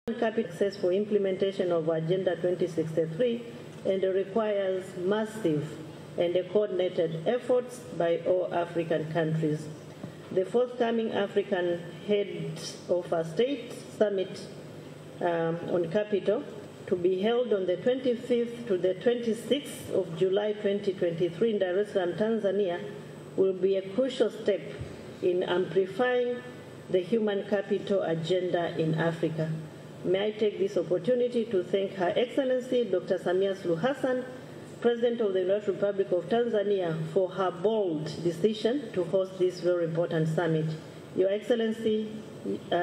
capital access for implementation of Agenda 2063 and requires massive and coordinated efforts by all African countries. The forthcoming African Heads of State Summit on Capital, to be held on the 25th to the 26th of July 2023 in Dar es Salaam, Tanzania, will be a crucial step in amplifying the human capital agenda in Africa. May I take this opportunity to thank Her Excellency Dr. Samia Suluhu Hassan, President of the United Republic of Tanzania, for her bold decision to host this very important summit. Your Excellency,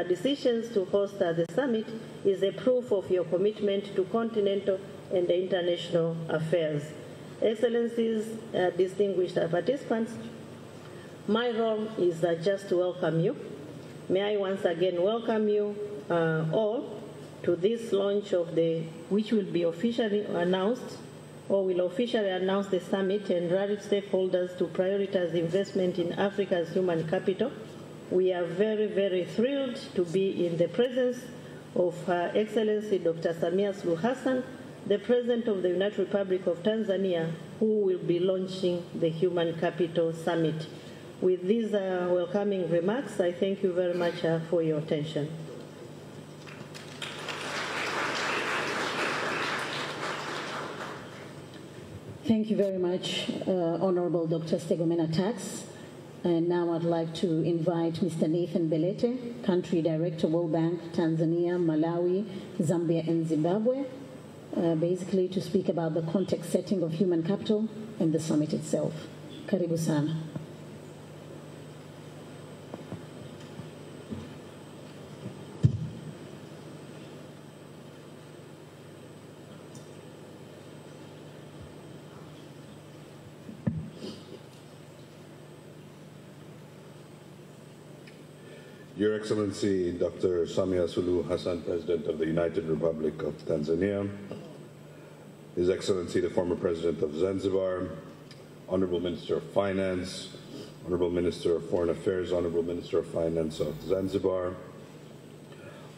decisions to host the summit is a proof of your commitment to continental and international affairs. Excellencies, distinguished participants, my role is just to welcome you. May I once again welcome you all to this launch of which will be officially announced, or will officially announce the summit and rally stakeholders to prioritize investment in Africa's human capital. We are very, very thrilled to be in the presence of Her Excellency Dr. Samia Suluhu Hassan, the President of the United Republic of Tanzania, who will be launching the Human Capital Summit. With these welcoming remarks, I thank you very much for your attention. Thank you very much, Honorable Dr. Stegomena Tax. And now I'd like to invite Mr. Nathan Belete, Country Director, World Bank, Tanzania, Malawi, Zambia, and Zimbabwe, basically to speak about the context setting of human capital and the summit itself. Karibu sana. Your Excellency, Dr. Samia Suluhu Hassan, President of the United Republic of Tanzania, His Excellency, the former President of Zanzibar, Honorable Minister of Finance, Honorable Minister of Foreign Affairs, Honorable Minister of Finance of Zanzibar,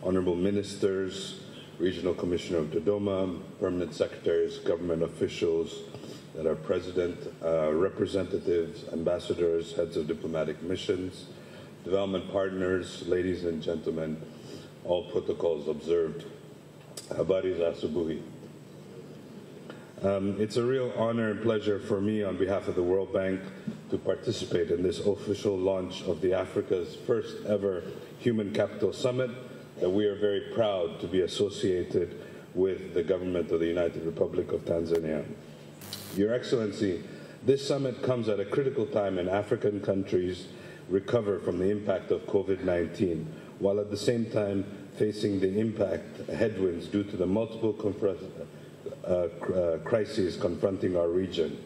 Honorable Ministers, Regional Commissioner of Dodoma, Permanent Secretaries, government officials that are present, representatives, ambassadors, heads of diplomatic missions, development partners, ladies and gentlemen, all protocols observed. Habari za asubuhi. It's a real honor and pleasure for me on behalf of the World Bank to participate in this official launch of the Africa's first ever Human Capital Summit that we are very proud to be associated with the government of the United Republic of Tanzania. Your Excellency, this summit comes at a critical time in African countries recover from the impact of COVID-19, while at the same time facing the impact headwinds due to the multiple crises confronting our region.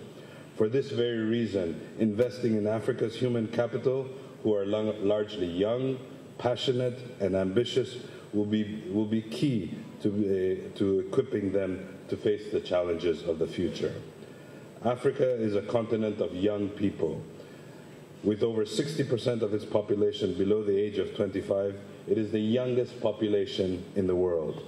For this very reason, investing in Africa's human capital, who are largely young, passionate, and ambitious, will be key to equipping them to face the challenges of the future. Africa is a continent of young people. With over 60% of its population below the age of 25, it is the youngest population in the world.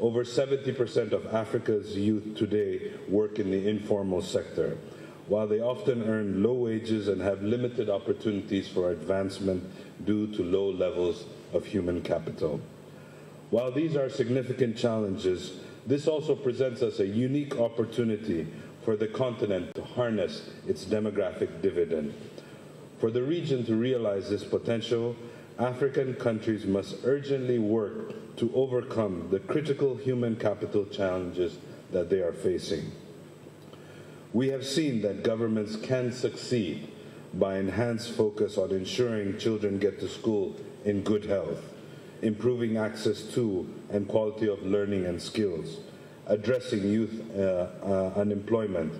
Over 70% of Africa's youth today work in the informal sector, while they often earn low wages and have limited opportunities for advancement due to low levels of human capital. While these are significant challenges, this also presents us a unique opportunity for the continent to harness its demographic dividend. For the region to realize this potential, African countries must urgently work to overcome the critical human capital challenges that they are facing. We have seen that governments can succeed by enhanced focus on ensuring children get to school in good health, improving access to and quality of learning and skills, addressing youth unemployment,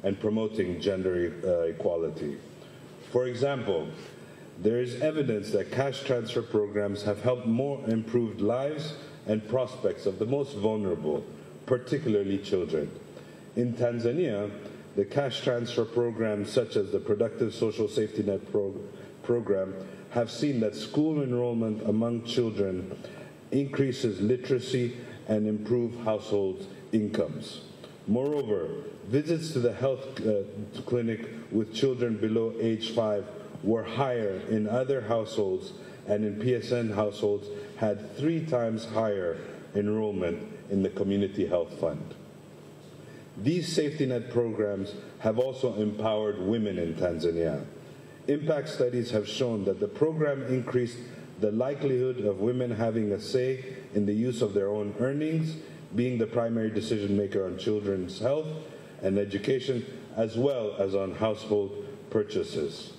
and promoting gender equality. For example, there is evidence that cash transfer programs have helped more improved lives and prospects of the most vulnerable, particularly children. In Tanzania, the cash transfer programs such as the Productive Social Safety Net program have seen that school enrollment among children increases literacy, and improves household incomes. Moreover, visits to the health clinic with children below age 5 were higher in other households, and in PSN households had 3 times higher enrollment in the Community Health Fund. These safety net programs have also empowered women in Tanzania. Impact studies have shown that the program increased the likelihood of women having a say in the use of their own earnings, being the primary decision maker on children's health and education, as well as on household purchases.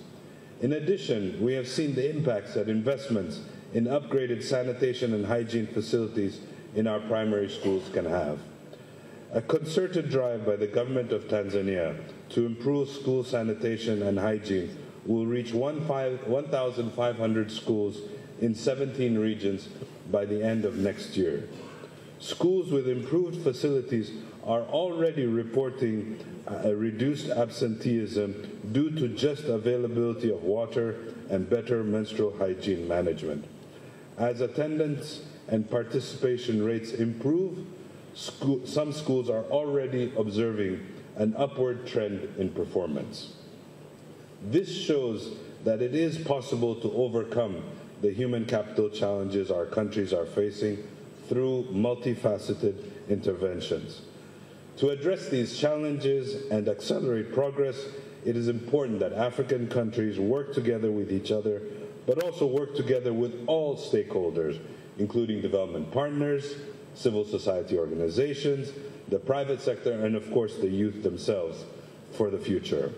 In addition, we have seen the impacts that investments in upgraded sanitation and hygiene facilities in our primary schools can have. A concerted drive by the government of Tanzania to improve school sanitation and hygiene will reach 1,500 schools in 17 regions by the end of next year. Schools with improved facilities are already reporting a reduced absenteeism due to just availability of water and better menstrual hygiene management. As attendance and participation rates improve, some schools are already observing an upward trend in performance. This shows that it is possible to overcome the human capital challenges our countries are facing through multifaceted interventions. To address these challenges and accelerate progress, it is important that African countries work together with each other, but also work together with all stakeholders, including development partners, civil society organizations, the private sector, and of course the youth themselves for the future.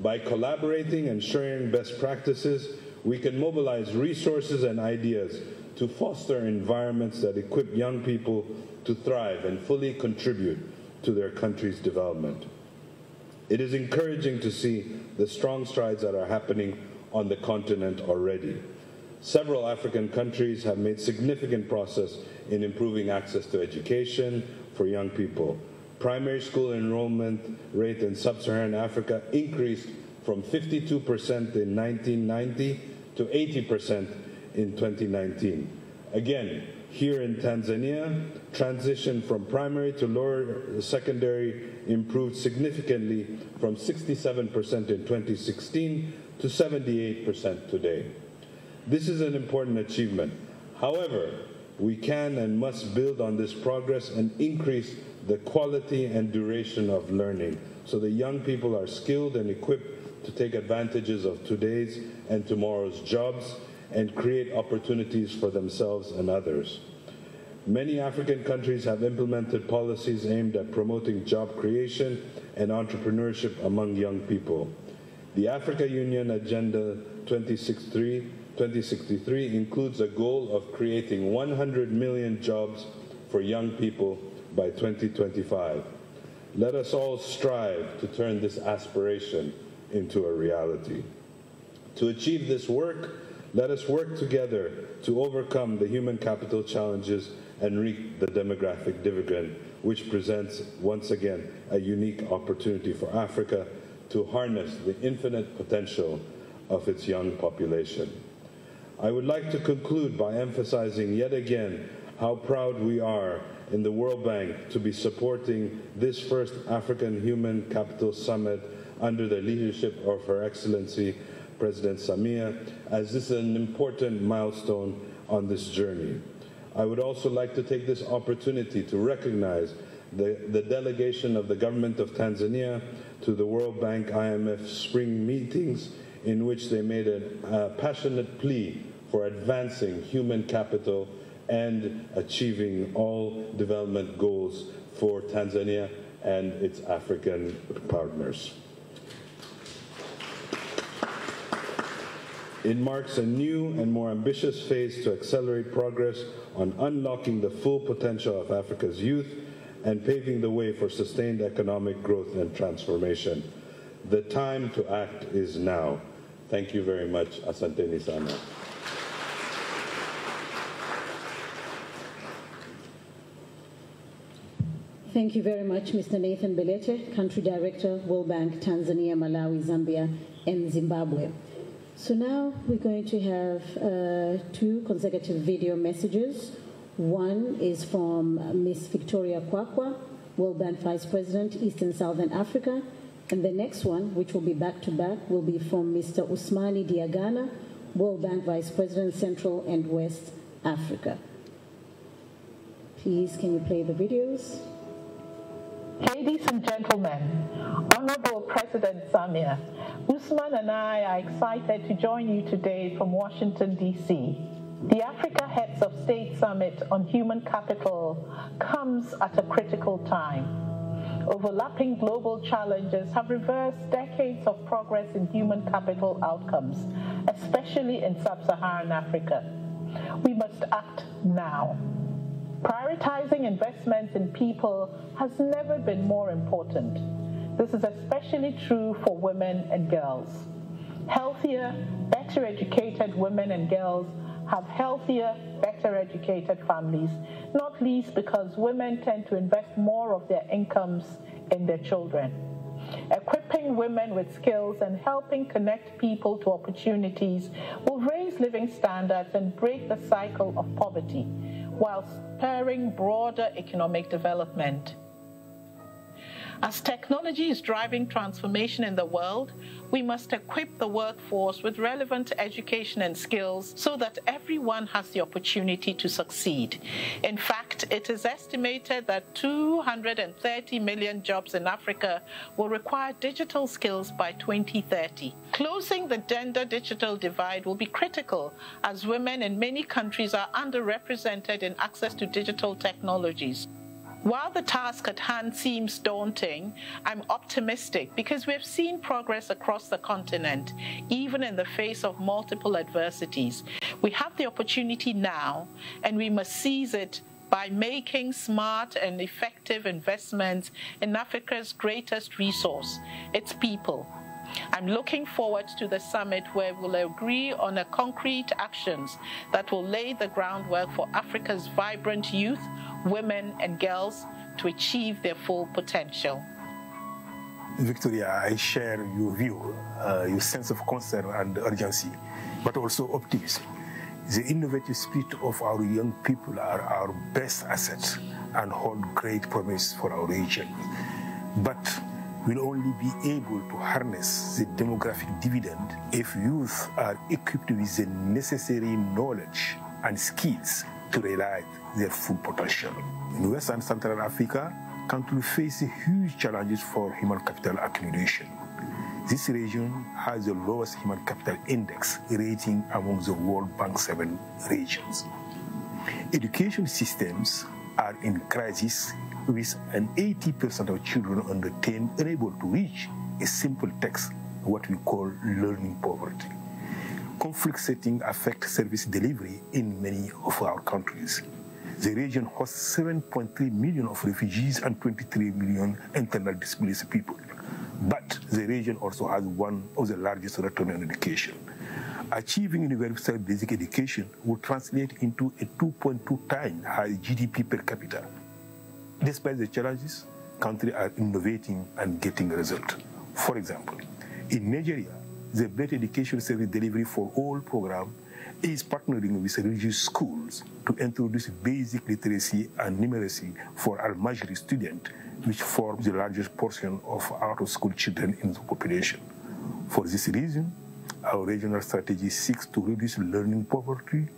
By collaborating and sharing best practices, we can mobilize resources and ideas to foster environments that equip young people to thrive and fully contribute to their country's development. It is encouraging to see the strong strides that are happening on the continent already. Several African countries have made significant progress in improving access to education for young people. Primary school enrollment rate in sub-Saharan Africa increased from 52% in 1990 to 80% in 2019. Again, here in Tanzania, transition from primary to lower secondary improved significantly from 67% in 2016 to 78% today. This is an important achievement. However, we can and must build on this progress and increase the quality and duration of learning so that young people are skilled and equipped to take advantages of today's and tomorrow's jobs and create opportunities for themselves and others. Many African countries have implemented policies aimed at promoting job creation and entrepreneurship among young people. The Africa Union Agenda 2063 includes a goal of creating 100 million jobs for young people by 2025. Let us all strive to turn this aspiration into a reality. To achieve this work, let us work together to overcome the human capital challenges and reap the demographic dividend, which presents, once again, a unique opportunity for Africa to harness the infinite potential of its young population. I would like to conclude by emphasizing yet again how proud we are in the World Bank to be supporting this first African Human Capital Summit under the leadership of Her Excellency President Samia, as this is an important milestone on this journey. I would also like to take this opportunity to recognize the delegation of the government of Tanzania to the World Bank IMF spring meetings, in which they made a passionate plea for advancing human capital and achieving all development goals for Tanzania and its African partners. It marks a new and more ambitious phase to accelerate progress on unlocking the full potential of Africa's youth and paving the way for sustained economic growth and transformation. The time to act is now. Thank you very much. Asanteni sana. Thank you very much, Mr. Nathan Belete, Country Director, World Bank, Tanzania, Malawi, Zambia, and Zimbabwe. So now we're going to have 2 consecutive video messages One is from Ms. Victoria Kwakwa, World Bank Vice President, Eastern Southern Africa. And the next one, which will be back-to-back, will be from Mr. Usmani Diagana, World Bank Vice President, Central and West Africa. Please, can you play the videos? Ladies and gentlemen, Honorable President Samia, Usman and I are excited to join you today from Washington, D.C. The Africa Heads of State Summit on Human Capital comes at a critical time. Overlapping global challenges have reversed decades of progress in human capital outcomes, especially in sub-Saharan Africa. We must act now. Prioritizing investments in people has never been more important. This is especially true for women and girls. Healthier, better educated women and girls have healthier, better educated families, not least because women tend to invest more of their incomes in their children. Equipping women with skills and helping connect people to opportunities will raise living standards and break the cycle of poverty, while spurring broader economic development. As technology is driving transformation in the world, we must equip the workforce with relevant education and skills so that everyone has the opportunity to succeed. In fact, it is estimated that 230 million jobs in Africa will require digital skills by 2030. Closing the gender-digital divide will be critical, as women in many countries are underrepresented in access to digital technologies. While the task at hand seems daunting, I'm optimistic because we've seen progress across the continent, even in the face of multiple adversities. We have the opportunity now, and we must seize it by making smart and effective investments in Africa's greatest resource, its people. I'm looking forward to the summit where we'll agree on concrete actions that will lay the groundwork for Africa's vibrant youth, women and girls to achieve their full potential. Victoria, I share your view, your sense of concern and urgency, but also optimism. The innovative spirit of our young people are our best assets and hold great promise for our region. But we'll only be able to harness the demographic dividend if youth are equipped with the necessary knowledge and skills to realize their full potential. In West and Central Africa, countries face huge challenges for human capital accumulation. This region has the lowest human capital index rating among the World Bank 7 regions. Education systems are in crisis, with an 80% of children under 10 unable to reach a simple text, what we call learning poverty. Conflict setting affects service delivery in many of our countries. The region hosts 7.3 million of refugees and 23 million internally displaced people. But the region also has one of the largest return on education. Achieving universal basic education would translate into a 2.2 times high GDP per capita. Despite the challenges, countries are innovating and getting results. For example, in Nigeria, the Better Education Service Delivery for All program is partnering with religious schools to introduce basic literacy and numeracy for Almajiri students, which form the largest portion of out-of-school children in the population. For this reason, our regional strategy seeks to reduce learning poverty,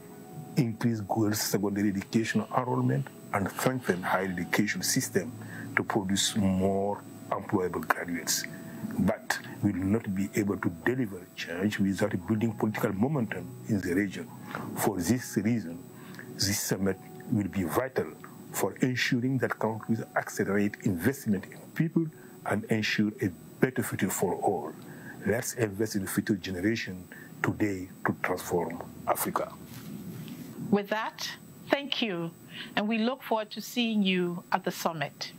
increase girls' secondary education enrollment, and strengthen higher education system to produce more employable graduates. But we will not be able to deliver change without building political momentum in the region. For this reason, this summit will be vital for ensuring that countries accelerate investment in people and ensure a better future for all. Let's invest in the future generation today to transform Africa. With that, thank you, and we look forward to seeing you at the summit.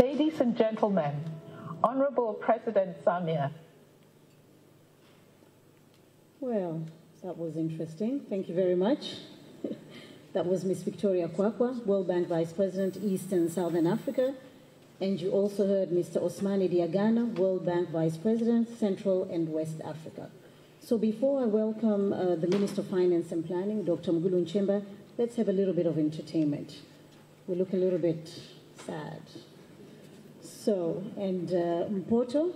Ladies and gentlemen, Honorable President Samia. Well, that was interesting. Thank you very much. That was Ms. Victoria Kwakwa, World Bank Vice President, East and Southern Africa. And you also heard Mr. Osmani Diagana, World Bank Vice President, Central and West Africa. So before I welcome the Minister of Finance and Planning, Dr. Mgulu Nchemba, let's have a little bit of entertainment. We look a little bit sad. So, and Mpoto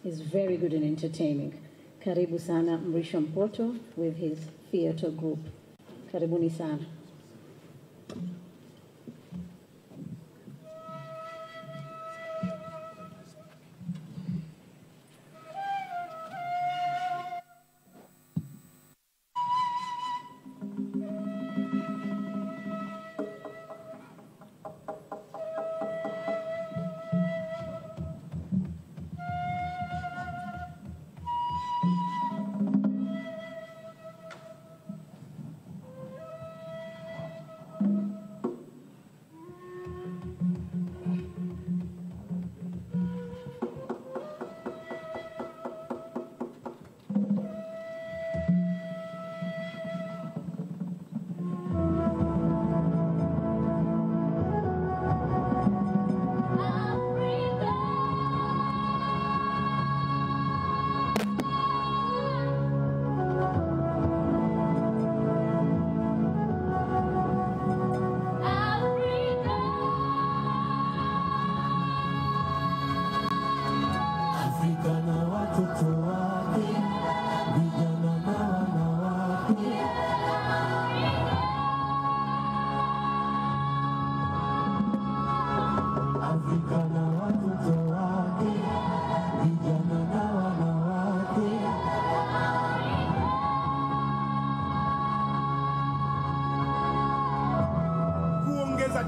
is very good in entertaining. Karibu sana Mrisho Mpoto with his theater group. Karibuni sana.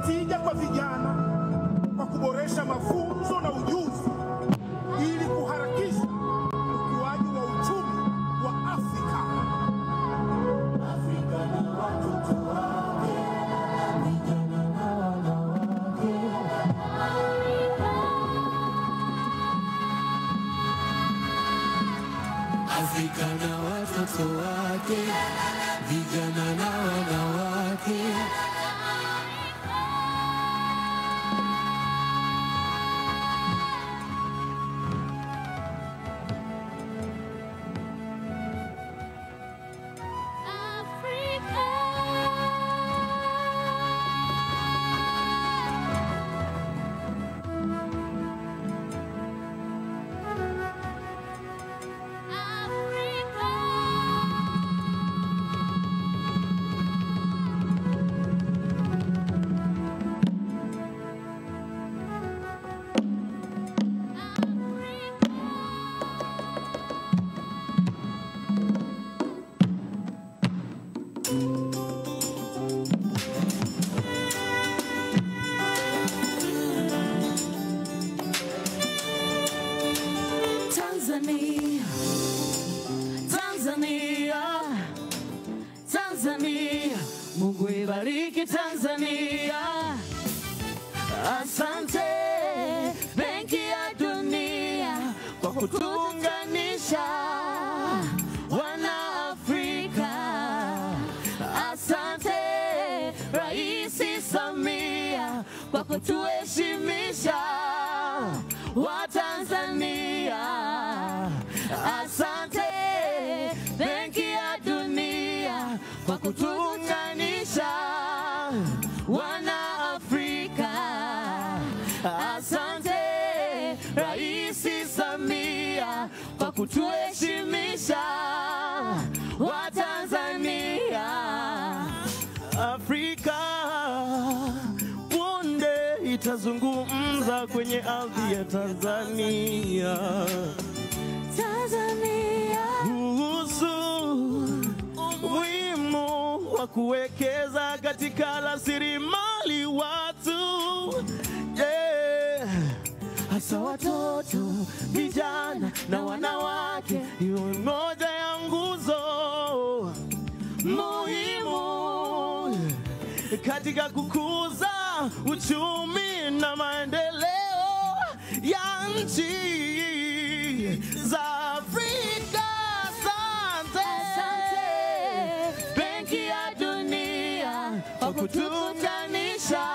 Tija kwa vijana kwa kuboresha mafunzo na ujuzi ili kuharakisha ukuaji wa uchumi wa Afrika. Afrika na watoto wake, vijana na wanawake. Afrika na watoto wake, vijana na wanawake. Tanzania, Mungu ibariki Tanzania. Asante Benki ya Dunia kwa kutuunganisha wana Afrika. Asante Rais Samia kwa kutuheshimisha wa Tanzania. Asante Benki ya Dunia kwa kutuunganisha wana Afrika. Asante Rais Samia kwa kutuheshimisha wa Tanzania. Afrika punde itazungumza kwenye ardhi ya Tanzania. Kuhusu umuhimu wa kuwekeza katika rasilimali watu, hasa watoto, vijana na wanawake. Hiyo moja ya nguzo muhimu katika kukuza uchumi na maendeleo ya nchi za Afrika. Asante Benki ya Dunia kwa kutuunganisha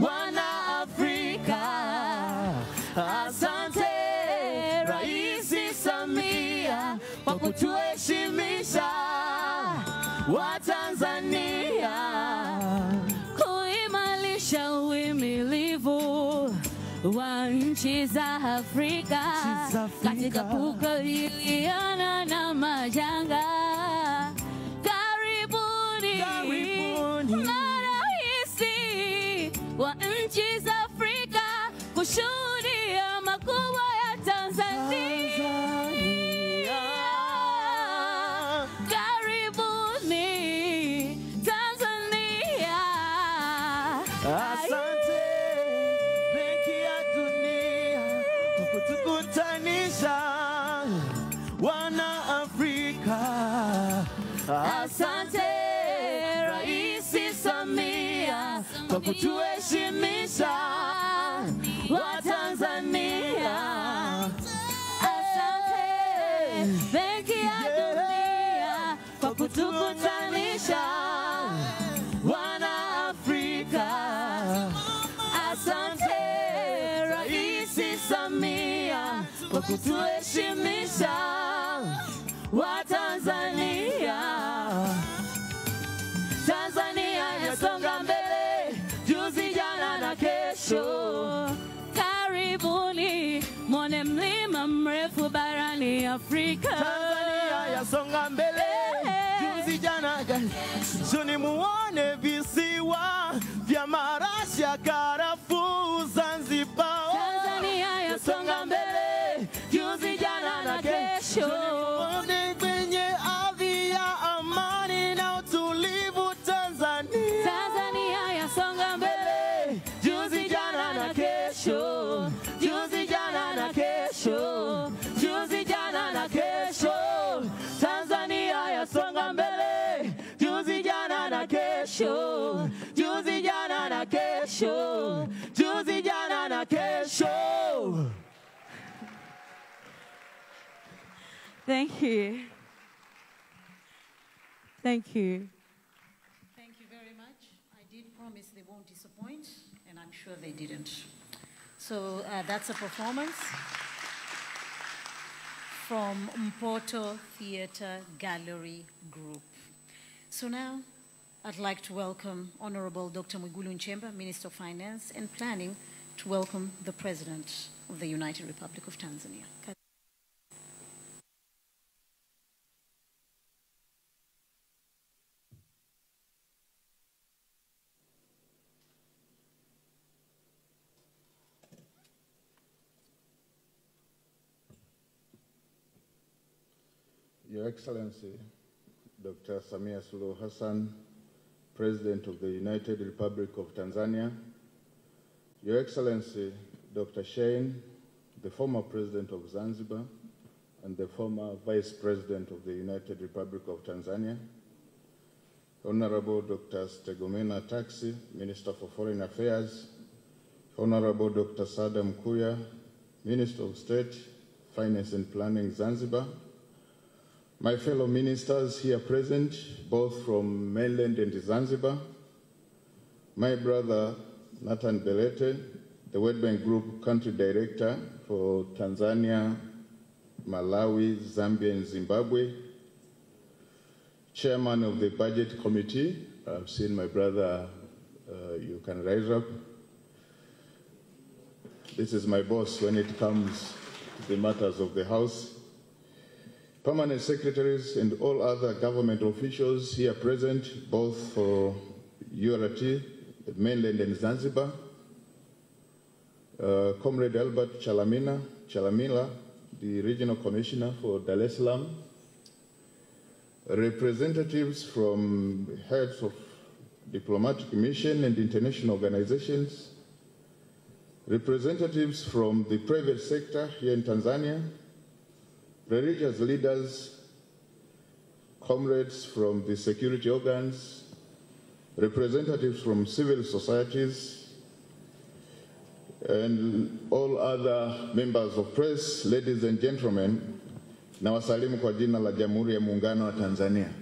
wana Afrika. Asante Rais Samia wa Tanzania, kuimarisha uhimilivu wa nchi za Afrika katika kukabiliana na majanga. Karibuni marais wa nchi za Afrika kushuhudia makubwa ya Tanzania. Karibuni Tanzania. Asante Benki ya Dunia kwa kutukutanisha wana Afrika. Asante Rais Samia kwa kutuheshimisha wa Tanzania. Asante Benki ya Dunia kwa kutukutanisha wana Afrika. Asante Rais Samia kwa kutuheshimisha wa Tanzania. Tanzania yasonga mbele, juzi, jana na kesho. Karibuni mwone mlima mrefu barani Afrika. Tanzania yasonga mbele, juzi, jana, kesho. Ni muone visiwa vya marashi ya karafuu Zanzibar. Tanzania yasonga mbele, juzi, jana na kesho. Kwenye ardhi ya amani na utulivu Tanzania. Tanzania yasonga mbele, juzi, jana na kesho. Juzi, jana na kesho. Juzi, jana na kesho. Tanzania yasonga mbele, juzi, jana na kesho. Juzi, jana na kesho. Juzi, jana na kesho. Thank you. Thank you. Thank you very much. I did promise they won't disappoint, and I'm sure they didn't. So that's a performance from Mpoto Theatre Gallery Group. So now I'd like to welcome Honorable Dr. Mwigulu Nchemba, Minister of Finance and Planning, to welcome the President of the United Republic of Tanzania. Your Excellency, Dr. Samia Suluhu Hassan, President of the United Republic of Tanzania, Your Excellency, Dr. Shein, the former President of Zanzibar and the former Vice President of the United Republic of Tanzania, Honorable Dr. Stegomena Tax, Minister for Foreign Affairs, Honorable Dr. Sada Mkuya, Minister of State, Finance and Planning, Zanzibar, my fellow ministers here present, both from mainland and Zanzibar, my brother Nathan Belete, the World Bank Group Country Director for Tanzania, Malawi, Zambia, and Zimbabwe, Chairman of the Budget Committee, I've seen my brother, you can rise up. This is my boss when it comes to the matters of the House. Permanent secretaries and all other government officials here present, both for URT, the mainland and Zanzibar, Comrade Albert Chalamila, the Regional Commissioner for Dar es Salaam, representatives from heads of diplomatic mission and international organizations, representatives from the private sector here in Tanzania, religious leaders, comrades from the security organs, representatives from civil societies, and all other members of press, ladies and gentlemen, nawasalimu kwa jina la Jamhuri ya Muungano wa Tanzania.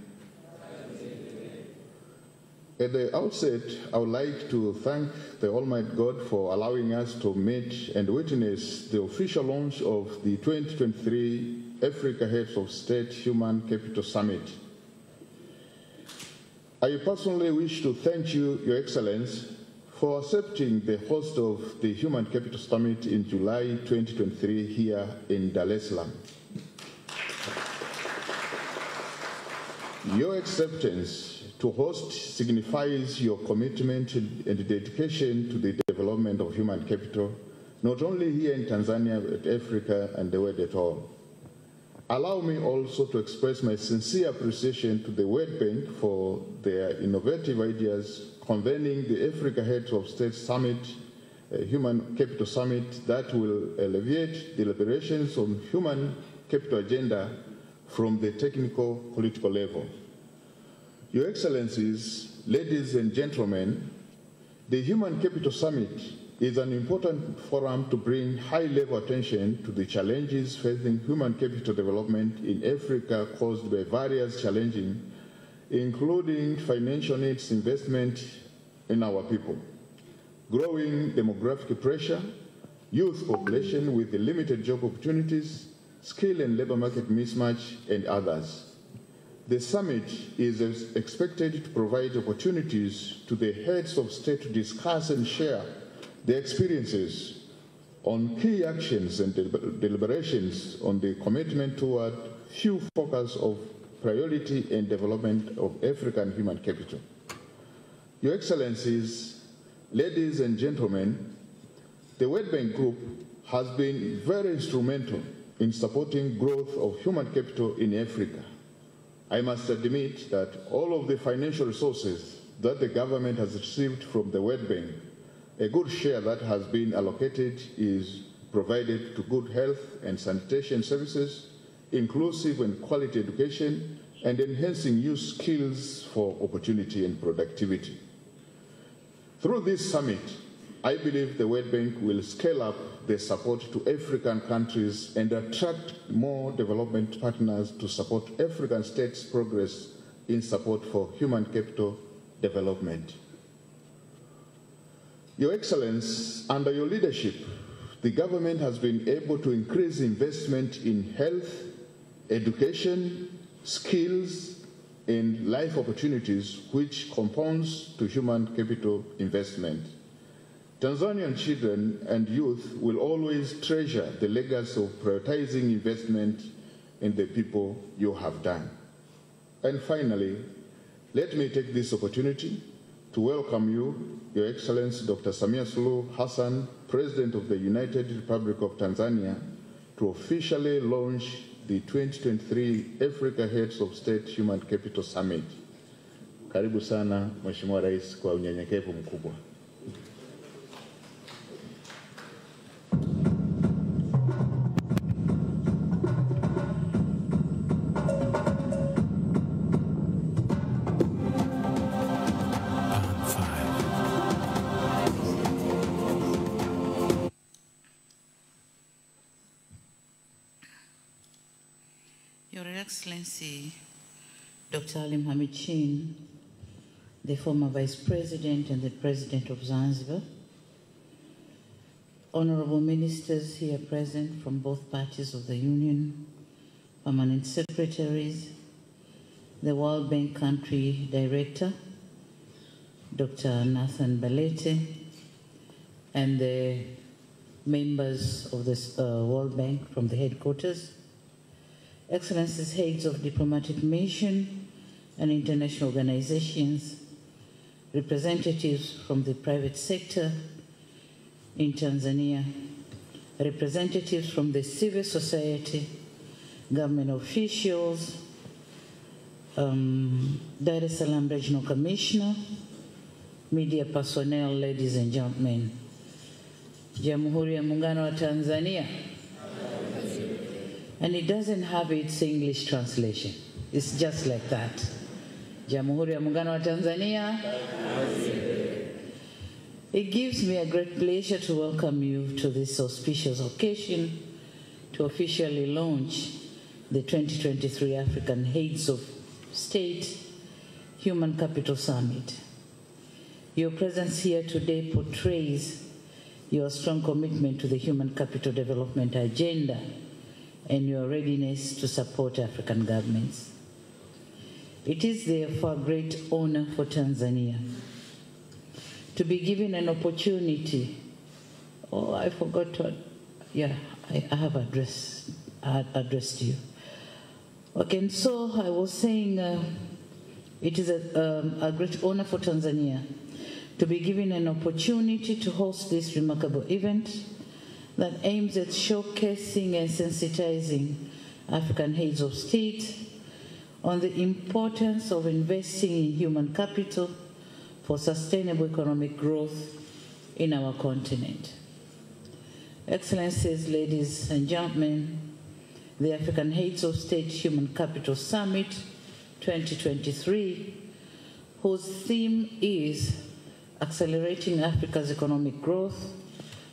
At the outset, I would like to thank the Almighty God for allowing us to meet and witness the official launch of the 2023 Africa Heads of State Human Capital Summit. I personally wish to thank you, Your Excellence, for accepting the host of the Human Capital Summit in July 2023 here in Dar es Salaam. Your acceptance to host signifies your commitment and dedication to the development of human capital, not only here in Tanzania, but Africa and the world at all. Allow me also to express my sincere appreciation to the World Bank for their innovative ideas convening the Africa Heads of State Summit, Human Capital Summit, that will alleviate deliberations on human capital agenda from the technical political level. Your Excellencies, ladies and gentlemen, the Human Capital Summit is an important forum to bring high-level attention to the challenges facing human capital development in Africa caused by various challenges, including financial needs, investment in our people, growing demographic pressure, youth population with limited job opportunities, skill and labor market mismatch, and others. The summit is expected to provide opportunities to the heads of state to discuss and share their experiences on key actions and deliberations on the commitment toward few focus of priority and development of African human capital. Your Excellencies, ladies and gentlemen, the World Bank Group has been very instrumental in supporting growth of human capital in Africa. I must admit that all of the financial resources that the government has received from the World Bank, a good share that has been allocated is provided to good health and sanitation services, inclusive and quality education, and enhancing youth skills for opportunity and productivity. Through this summit, I believe the World Bank will scale up the support to African countries and attract more development partners to support African states' progress in support for human capital development. Your Excellence, under your leadership, the government has been able to increase investment in health, education, skills, and life opportunities, which compounds to human capital investment. Tanzanian children and youth will always treasure the legacy of prioritizing investment in the people you have done. And finally, let me take this opportunity to welcome you, Your Excellency Dr. Samia Suluhu Hassan, President of the United Republic of Tanzania, to officially launch the 2023 Africa Heads of State Human Capital Summit. Karibu sana, Mheshimiwa Rais, kwa unyenyekevu mkubwa. Your Excellency, Dr. Ali Mohamed Shein, the former Vice President and the President of Zanzibar, honorable ministers here present from both parties of the Union, permanent secretaries, the World Bank Country Director, Dr. Nathan Belete, and the members of the World Bank from the headquarters, Excellencies, heads of diplomatic mission and international organizations, representatives from the private sector in Tanzania, representatives from the civil society, government officials, Dar es Salaam Regional Commissioner, media personnel, ladies and gentlemen. Jamhuri ya Muungano wa Tanzania. And it doesn't have its English translation. It's just like that. Jamhuri ya Muungano wa Tanzania. It gives me a great pleasure to welcome you to this auspicious occasion to officially launch the 2023 African Heads of State Human Capital Summit. Your presence here today portrays your strong commitment to the human capital development agenda and your readiness to support African governments. It is therefore a great honor for Tanzania to be given an opportunity. Oh, I forgot to, yeah, I have addressed you. Okay, and so I was saying it is a great honor for Tanzania to be given an opportunity to host this remarkable event that aims at showcasing and sensitizing African heads of state on the importance of investing in human capital for sustainable economic growth in our continent. Excellencies, ladies and gentlemen, the African Heads of State Human Capital Summit 2023, whose theme is Accelerating Africa's Economic Growth,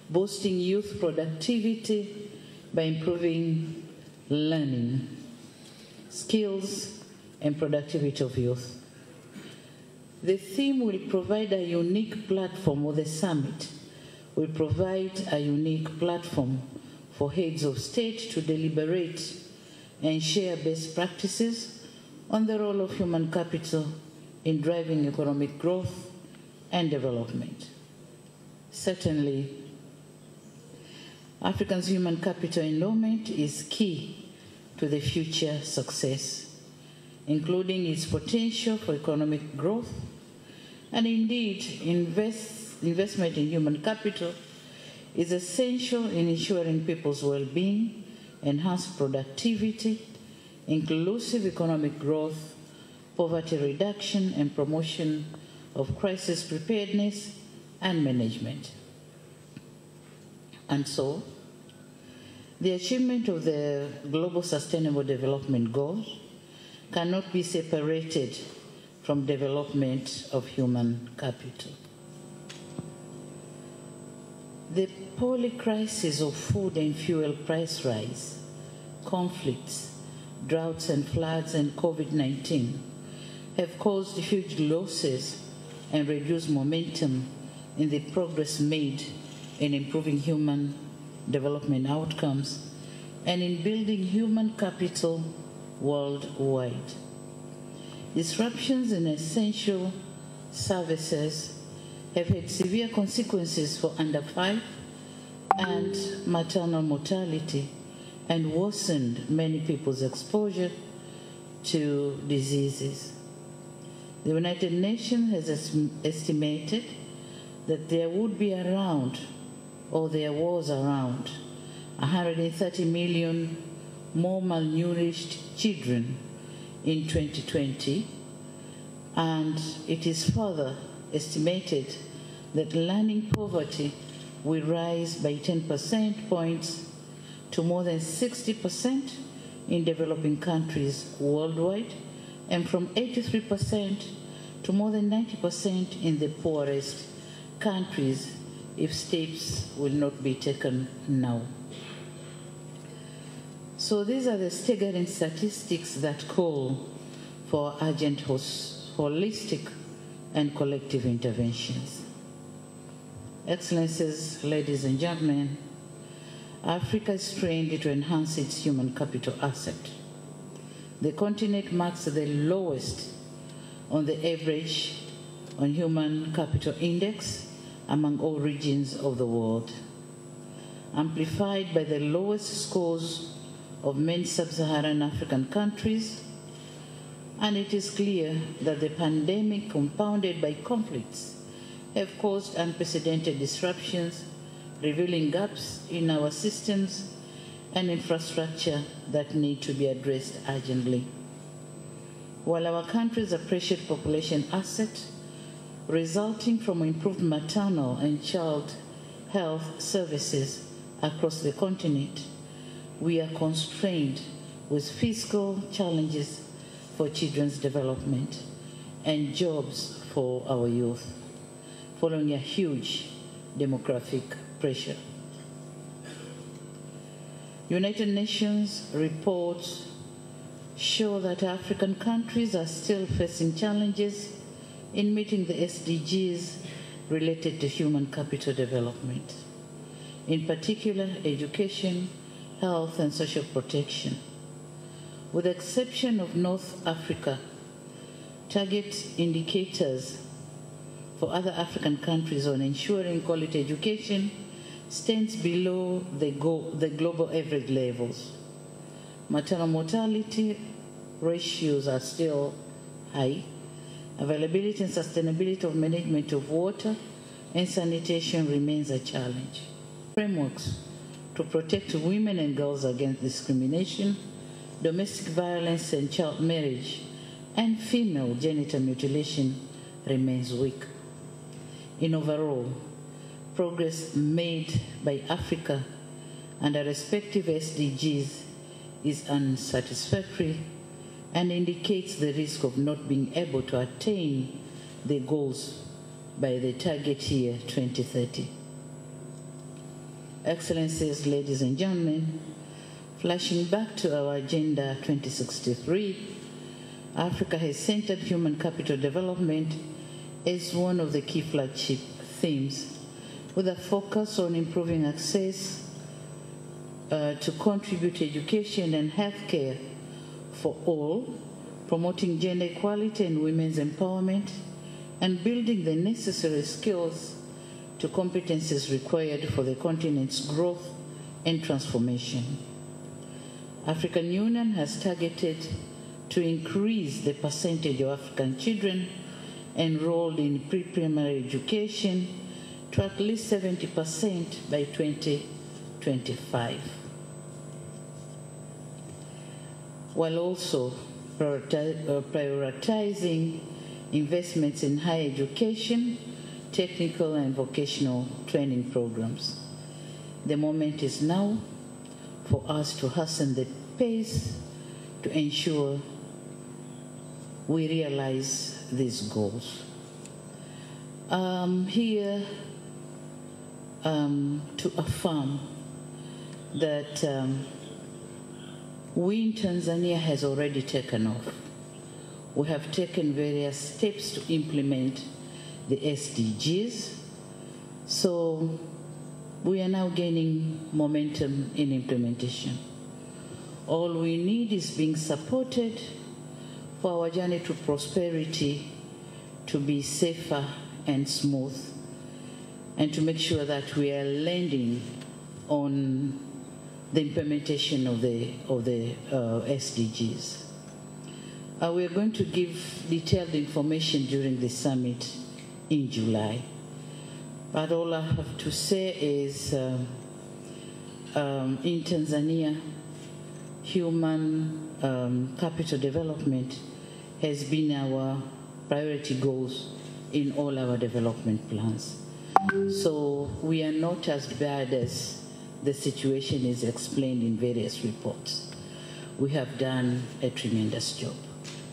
Boosting Youth Productivity by Improving Learning, Skills, and Productivity of Youth. The theme will provide a unique platform, or the summit will provide a unique platform for heads of state to deliberate and share best practices on the role of human capital in driving economic growth and development. Certainly, Africa's human capital endowment is key to the future success, including its potential for economic growth, and indeed, investment in human capital is essential in ensuring people's well-being, enhanced productivity, inclusive economic growth, poverty reduction, and promotion of crisis preparedness and management. And so, the achievement of the Global Sustainable Development Goals cannot be separated from development of human capital. The polycrisis of food and fuel price rise, conflicts, droughts and floods, and COVID-19 have caused huge losses and reduced momentum in the progress made in improving human development outcomes and in building human capital worldwide. Disruptions in essential services have had severe consequences for under 5 and maternal mortality and worsened many people's exposure to diseases. The United Nations has estimated that there would be around, or there was around, 130 million more malnourished children in 2020, and it is further estimated that learning poverty will rise by 10 percentage points to more than 60% in developing countries worldwide, and from 83% to more than 90% in the poorest countries if steps will not be taken now. So these are the staggering statistics that call for urgent holistic and collective interventions. Excellencies, ladies and gentlemen, Africa is trained to enhance its human capital asset. The continent marks the lowest on the average on human capital index among all regions of the world, amplified by the lowest scores of many sub-Saharan African countries, and it is clear that the pandemic, compounded by conflicts, have caused unprecedented disruptions, revealing gaps in our systems and infrastructure that need to be addressed urgently. While our countries appreciate population asset resulting from improved maternal and child health services across the continent, we are constrained with fiscal challenges for children's development and jobs for our youth, following a huge demographic pressure. United Nations reports show that African countries are still facing challenges in meeting the SDGs related to human capital development, in particular education, health, and social protection. With the exception of North Africa, target indicators for other African countries on ensuring quality education stands below the global average levels. Maternal mortality ratios are still high. Availability and sustainability of management of water and sanitation remains a challenge. Frameworks to protect women and girls against discrimination, domestic violence and child marriage, and female genital mutilation remains weak. In overall, progress made by Africa under respective SDGs is unsatisfactory and indicates the risk of not being able to attain the goals by the target year 2030. Excellencies, ladies and gentlemen, flashing back to our Agenda 2063, Africa has centered human capital development as one of the key flagship themes, with a focus on improving access to contribute to education and healthcare for all, promoting gender equality and women's empowerment, and building the necessary skills to competencies required for the continent's growth and transformation. African Union has targeted to increase the percentage of African children enrolled in pre-primary education to at least 70% by 2025, while also prioritizing investments in higher education, technical and vocational training programs. The moment is now for us to hasten the pace to ensure we realize these goals. Here to affirm that we in Tanzania has already taken off. We have taken various steps to implement the SDGs, so we are now gaining momentum in implementation. All we need is being supported for our journey to prosperity to be safer and smooth, and to make sure that we are landing on the implementation of the SDGs. We are going to give detailed information during the summit in July. But all I have to say is in Tanzania, human capital development has been our priority goals in all our development plans. So we are not as bad as the situation is explained in various reports. We have done a tremendous job,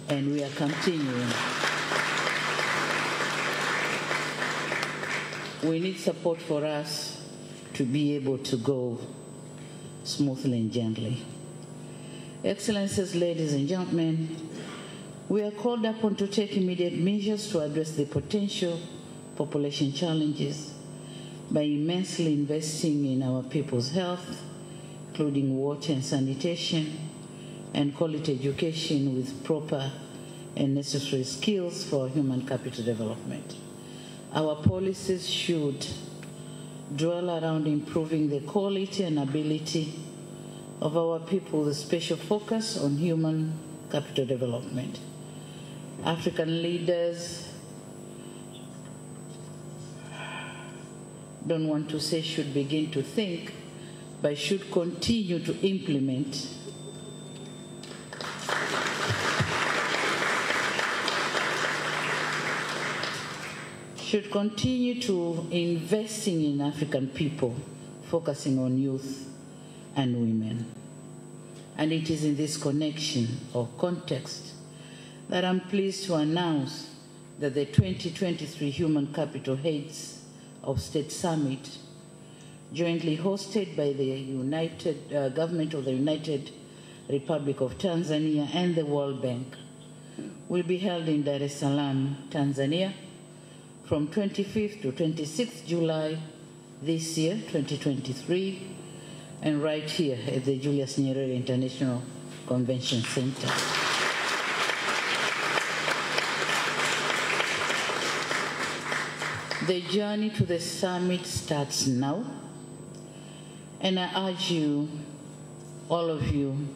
and we are continuing. We need support for us to be able to go smoothly and gently. Excellencies, ladies and gentlemen, we are called upon to take immediate measures to address the potential population challenges by immensely investing in our people's health, including water and sanitation, and quality education with proper and necessary skills for human capital development. Our policies should dwell around improving the quality and ability of our people with a special focus on human capital development. African leaders don't want to say should begin to think, but should continue to implement should continue to investing in African people, focusing on youth and women. And it is in this connection or context that I'm pleased to announce that the 2023 Human Capital Heads of State Summit, jointly hosted by the government of the United Republic of Tanzania and the World Bank, will be held in Dar es Salaam, Tanzania, from 25th to 26th July this year, 2023, and right here at the Julius Nyerere International Convention Center. The journey to the summit starts now, and I urge you, all of you,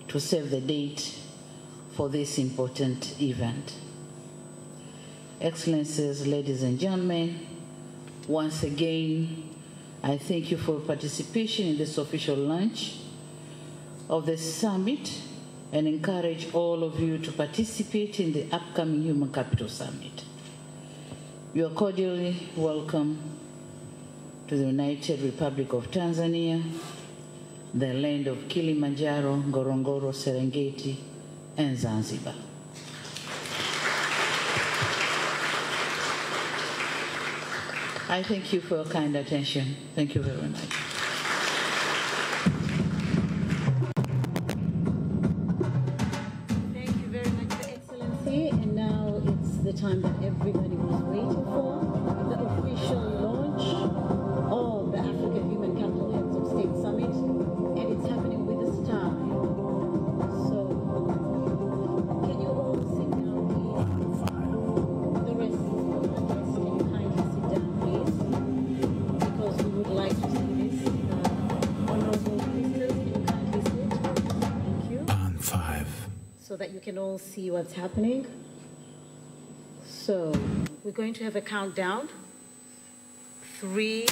to save the date for this important event. Excellencies, ladies and gentlemen, once again, I thank you for participation in this official launch of the summit and encourage all of you to participate in the upcoming Human Capital Summit. You are cordially welcome to the United Republic of Tanzania, the land of Kilimanjaro, Ngorongoro, Serengeti, and Zanzibar. I thank you for your kind attention. Thank you very much. Thank you very much, Your Excellency. And now it's the time that everybody was waiting for, the official launch of the African Human Capital Heads of State Summit, and it's happening with a star. So, can you all sit down, please? The rest of the guests, can you kindly sit down, please? Because we would like to see this. Honorable ministers, can you kindly sit? Thank you. On 5. So that you can all see what's happening. So we're going to have a countdown. 3.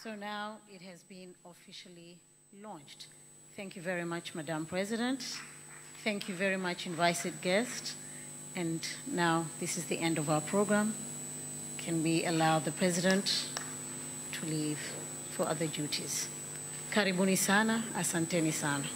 So now it has been officially launched. Thank you very much, Madam President. Thank you very much, invited guest. And now this is the end of our program. Can we allow the President to leave for other duties? Karibuni sana, asanteni sana.